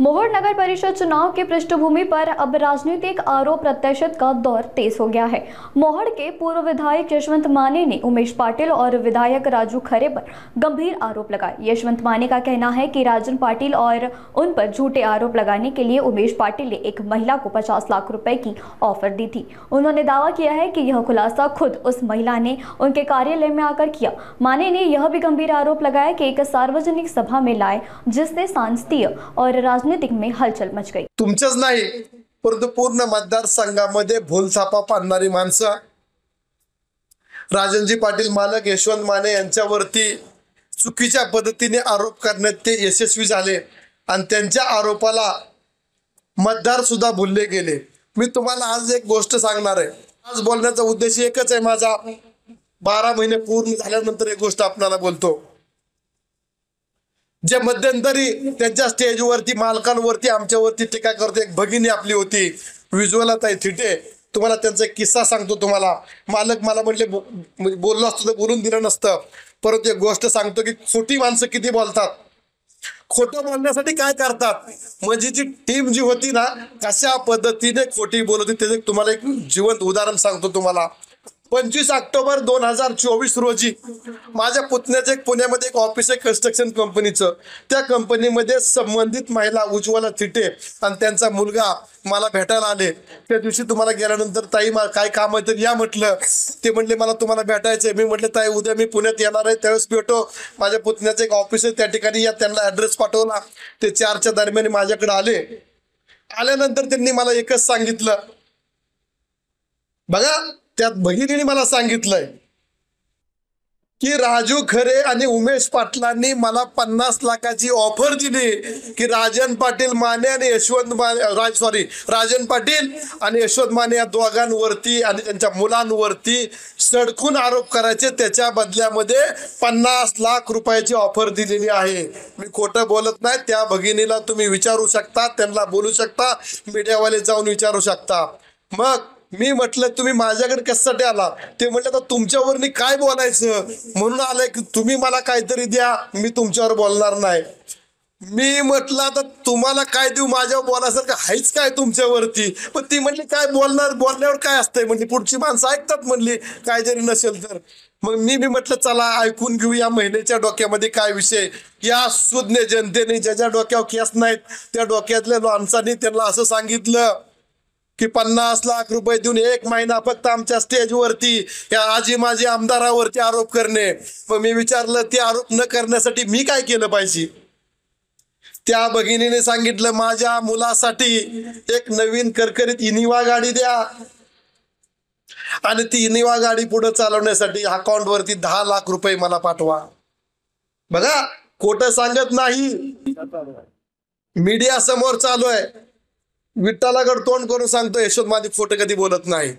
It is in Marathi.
मोहोर नगर परिषद चुनाव के पृष्ठभूमि पर अब राजनीतिक आरोप प्रत्याशित का दौर तेज हो गया है। मोहोर के पूर्व विधायक यशवंत माने ने उमेश पाटिल और विधायक राजू खरे पर गंभीर आरोप लगाए। यशवंत माने का कहना है कि राजन पाटिल और उन पर झूठे आरोप लगाने के लिए उमेश पाटिल ने एक महिला को 50 लाख रुपए की ऑफर दी थी। उन्होंने दावा किया है कि यह खुलासा खुद उस महिला ने उनके कार्यालय में आकर किया। माने ने यह भी गंभीर आरोप लगाया कि एक सार्वजनिक सभा में लाए जिससे सांसदीय और राजनीतिक में हलचल मच गई। तुमचंच नाही परंतु पूर्ण मतदारसंघामध्ये भूलथापा पाडणारी माणसं राजनजी पाटील मालक यशवंत माने यांच्यावरती चुकीच्या पद्धतीने आरोप करण्यात ते यशस्वी झाले आणि त्यांच्या आरोपाला मतदार सुद्धा भुलले गेले। मी तुम्हाला आज एक गोष्ट सांगणार आहे। आज बोलण्याचा उद्देश एकच आहे माझा। 12 महिने पूर्ण झाल्यानंतर एक गोष्ट आपल्याला बोलतो। जे मध्यंतरी त्यांच्या स्टेजवरती मालकांवरती आमच्यावरती टीका करते एक भगिनी आपली होती विज्युअलताई थिटे। तुम्हाला त्यांचा एक किस्सा सांगतो। तुम्हाला मालक मला म्हणले बोललो असतो तर बोलून दिलं नसतं, परंतु एक गोष्ट सांगतो की खोटी माणसं किती बोलतात, खोटं बोलण्यासाठी काय करतात। म्हणजे जी टीम जी होती ना कशा पद्धतीने खोटी बोलत होती त्याचे तुम्हाला एक जिवंत उदाहरण सांगतो तुम्हाला। 25 ऑक्टोबर 2024 रोजी माझ्या पुतण्याचे एक पुण्यामध्ये एक ऑफिस आहे कन्स्ट्रक्शन कंपनीचं। त्या कंपनीमध्ये संबंधित महिला उज्ज्वला थिटे आणि त्यांचा मुलगा मला भेटायला आले। त्या दिवशी तुम्हाला गेल्यानंतर ताई काय काम आहे तर या म्हटलं। ते म्हणले मला तुम्हाला भेटायचंय। मी म्हटलं ताई उद्या मी पुण्यात येणार आहे त्यावेळेस भेटो। माझ्या पुतण्याचं एक ऑफिस आहे त्या ठिकाणी या। त्यांना ॲड्रेस पाठवला। ते 4च्या दरम्यान माझ्याकडे आले। आल्यानंतर त्यांनी मला एकच सांगितलं, बघा त्यात भगिनीने मला सांगितलंय की राजू खरे आणि उमेश पाटलांनी मला 50 लाखाची ऑफर दिली की राजन पाटील माने आणि यशवंत माने राजन पाटील आणि यशवंत माने या दोघांवरती आणि त्यांच्या मुलांवरती सडकून आरोप करायचे, त्याच्या बदल्यामध्ये 50 लाख रुपयाची ऑफर दिलेली आहे। मी खोटं बोलत नाही। त्या भगिनीला तुम्ही विचारू शकता, त्यांना बोलू शकता, मीडियावाले जाऊन विचारू शकता। मग मी म्हटलं तुम्ही माझ्याकडे कशासाठी आला? ते म्हटलं तर तुमच्यावरनी काय बोलायचं म्हणून आलंय की तुम्ही मला काहीतरी द्या, मी तुमच्यावर बोलणार नाही। मी म्हटलं तर तुम्हाला काय देऊ, माझ्यावर बोलायसारखं हायच काय तुमच्यावरती? पण ती म्हणली काय बोलणार, बोलण्यावर काय असतंय म्हणली, पुढची माणसं ऐकतात म्हणली काय जरी नसेल तर। मग मी म्हटलं चला ऐकून घेऊ या महिलेच्या डोक्यामध्ये काय विषय। या सुज्ञ जनतेने ज्याच्या डोक्यावर केस नाहीत त्या डोक्यातल्या माणसांनी त्यांना असं सांगितलं की 50 लाख रुपये देऊन 1 महिना फक्त आमच्या स्टेजवरती या आजी माझी आमदारावरती आरोप करणे। मग मी विचारलं ते आरोप न करण्यासाठी मी काय केलं पाहिजे? त्या भगिनीने सांगितलं माझ्या मुलासाठी एक नवीन करकरीत इनिवा गाडी द्या आणि ती इनिवा गाडी पुढे चालवण्यासाठी अकाउंटवरती 10 लाख रुपये मला पाठवा। बघा खोटं सांगत नाही, मीडिया समोर चालू आहे। विठ्ठलाकडे तोंड करून सांगतो यशवंत माने खोटं कधी बोलत नाही।